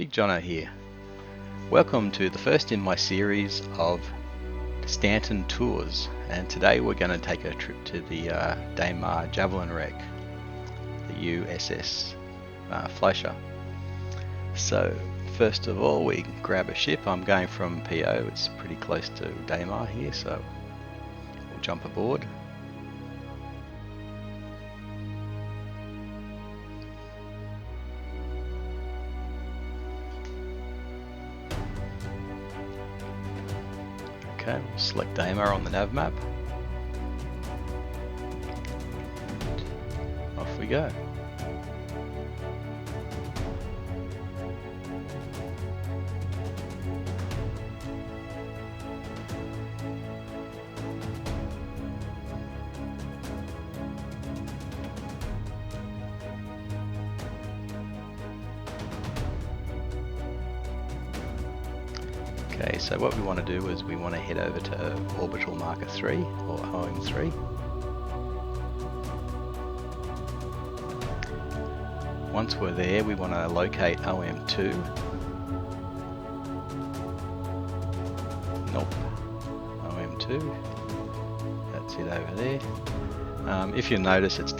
Big Jono here. Welcome to the first in my series of Stanton tours, and today we're going to take a trip to the Daymar Javelin wreck, the USS Fleischer. So first of all we grab a ship. I'm going from PO, it's pretty close to Daymar here, so we'll jump aboard. Okay, we'll select Daymar on the nav map. Off we go. Okay, so what we want to do is we want to head over to orbital marker 3 or OM3. Once we're there, we want to locate OM2. Nope, OM2. That's it over there. If you notice, it's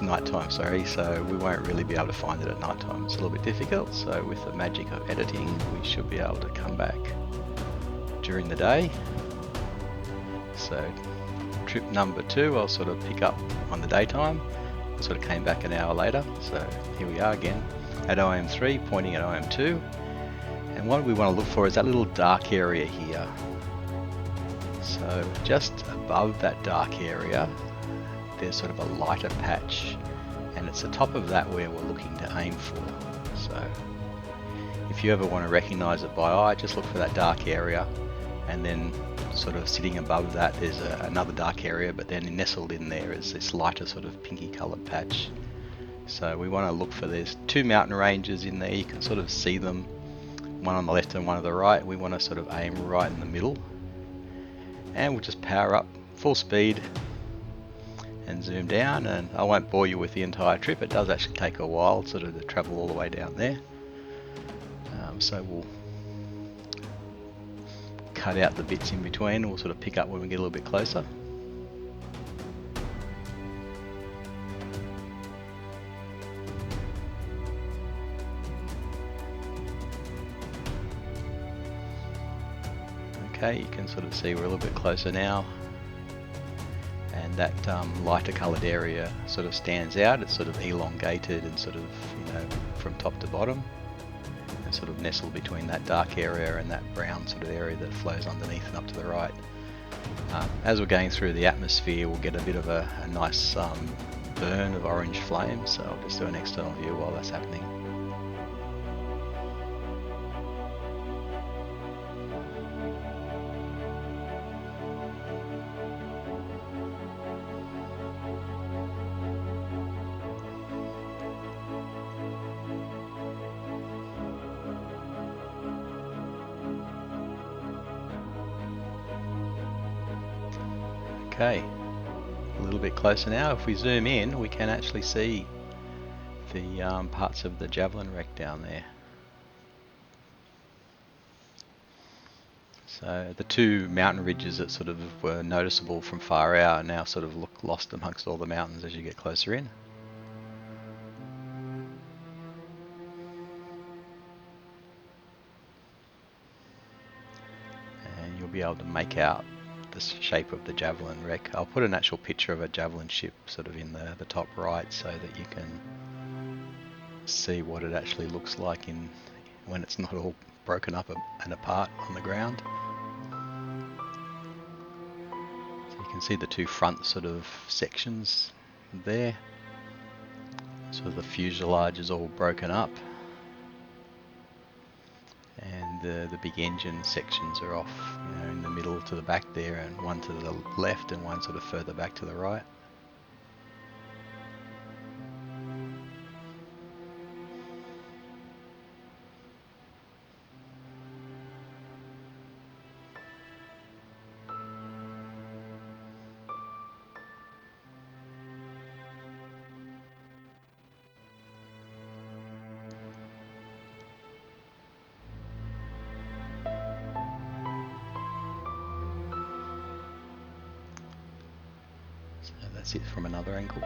nighttime, sorry, so we won't really be able to find it at nighttime. It's a little bit difficult, so with the magic of editing, we should be able to come back during the day. So trip number 2 I'll sort of pick up on the daytime. Sort of came back an hour later, so here we are again at OM3 pointing at OM2, and what we want to look for is that little dark area here. So just above that dark area there's sort of a lighter patch, and it's the top of that where we're looking to aim for. So if you ever want to recognize it by eye, just look for that dark area, and then sort of sitting above that there's another dark area, but then nestled in there is this lighter sort of pinky colored patch. So we want to look for, there's 2 mountain ranges in there, you can sort of see them, one on the left and one on the right. We want to sort of aim right in the middle, and we'll just power up full speed and zoom down, and I won't bore you with the entire trip. It does actually take a while sort of to travel all the way down there. So we'll cut out the bits in between, and we'll sort of pick up when we get a little bit closer. Okay, you can sort of see we're a little bit closer now, and that lighter coloured area sort of stands out. It's sort of elongated and sort of, you know, from top to bottom, and sort of nestled between that dark area and that brown sort of area that flows underneath and up to the right. As we're going through the atmosphere, we'll get a bit of a nice burn of orange flame, so I'll just do an external view while that's happening. Okay, a little bit closer now. If we zoom in, we can actually see the parts of the Javelin wreck down there. So the 2 mountain ridges that sort of were noticeable from far out now sort of look lost amongst all the mountains as you get closer in. And you'll be able to make out the shape of the Javelin wreck. I'll put an actual picture of a Javelin ship sort of in the top right, so that you can see what it actually looks like when it's not all broken up and apart on the ground. So you can see the 2 front sort of sections there. So the fuselage is all broken up, and the big engine sections are off, you know, in the middle to the back there, and one to the left and one sort of further back to the right. That's it from another angle.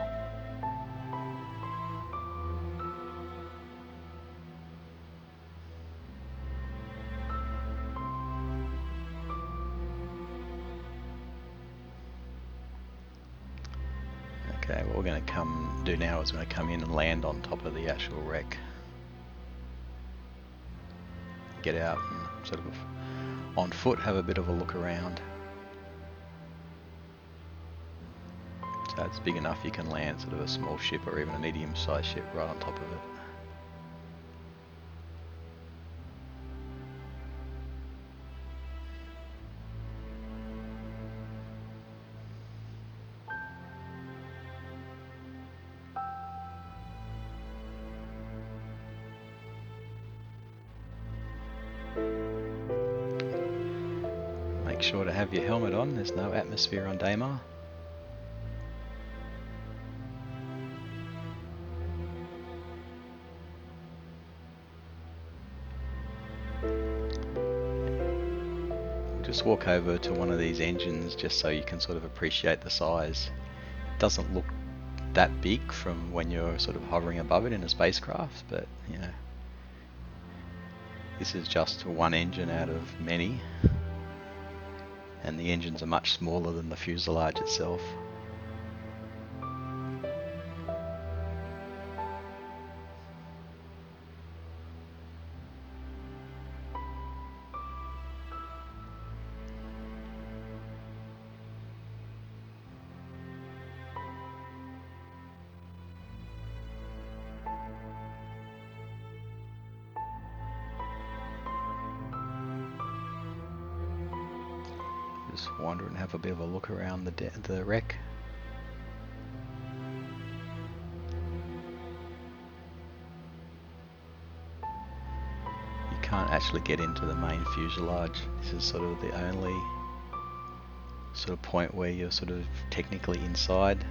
Okay, what we're going to do now is we're going to come in and land on top of the actual wreck. Get out and sort of on foot have a bit of a look around. So it's big enough you can land sort of a small ship or even a medium-sized ship right on top of it. Make sure to have your helmet on, there's no atmosphere on Daymar. Just walk over to one of these engines just so you can sort of appreciate the size. It doesn't look that big from when you're sort of hovering above it in a spacecraft, but you know, this is just one engine out of many, and the engines are much smaller than the fuselage itself. Just wander and have a bit of a look around the wreck. You can't actually get into the main fuselage. This is sort of the only sort of point where you're sort of technically inside.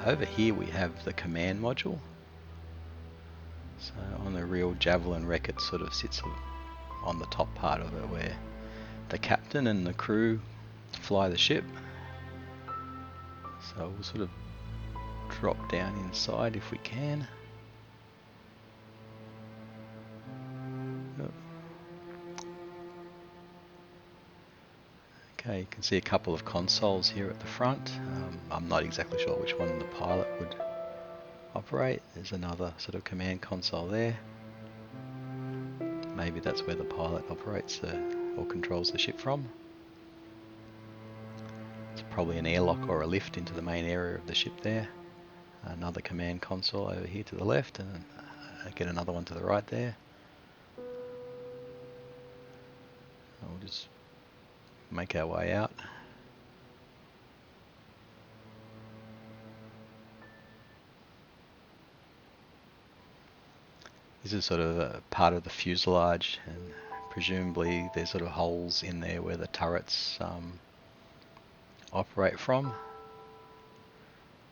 Over here we have the command module. So on the real Javelin wreck it sort of sits on the top part of it where the captain and the crew fly the ship. So we'll sort of drop down inside if we can. Okay, you can see a couple of consoles here at the front. I'm not exactly sure which one the pilot would operate. There's another sort of command console there. Maybe that's where the pilot operates or controls the ship from. It's probably an airlock or a lift into the main area of the ship there. Another command console over here to the left, and again another one to the right there. We'll just make our way out. This is sort of a part of the fuselage, and presumably there's sort of holes in there where the turrets operate from.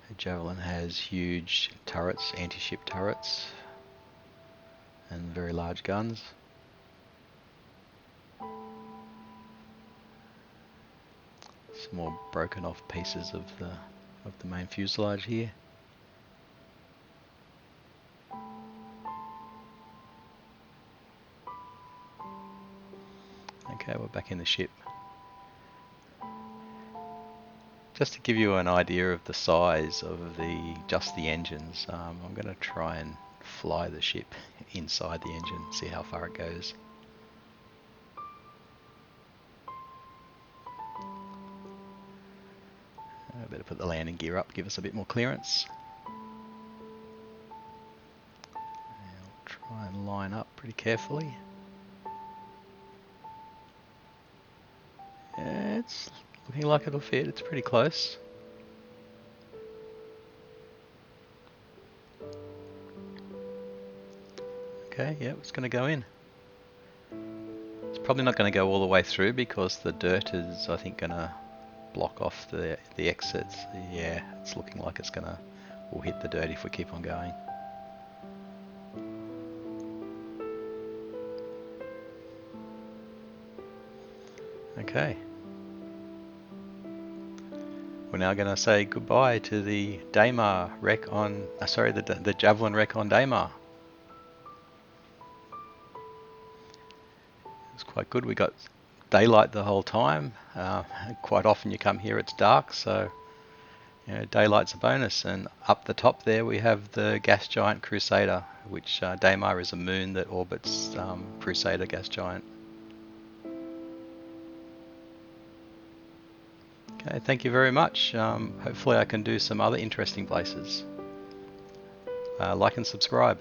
The Javelin has huge turrets, anti-ship turrets, and very large guns. Some more broken off pieces of the main fuselage here. Okay, we're back in the ship. Just to give you an idea of the size of just the engines, I'm going to try and fly the ship inside the engine, see how far it goes. I better put the landing gear up, give us a bit more clearance. I'll try and line up pretty carefully. Yeah, it's looking like it'll fit, it's pretty close. Okay, yeah, it's going to go in. It's probably not going to go all the way through because the dirt is, I think, going to block off the exits. Yeah, it's looking like we'll hit the dirt if we keep on going. Okay. We're now going to say goodbye to the Daymar wreck on, the Javelin wreck on Daymar. It was quite good. We got daylight the whole time. Quite often you come here, it's dark, so daylight's a bonus. And up the top there we have the gas giant Crusader, which Daymar is a moon that orbits Crusader gas giant. Okay, thank you very much. Hopefully I can do some other interesting places. Like and subscribe.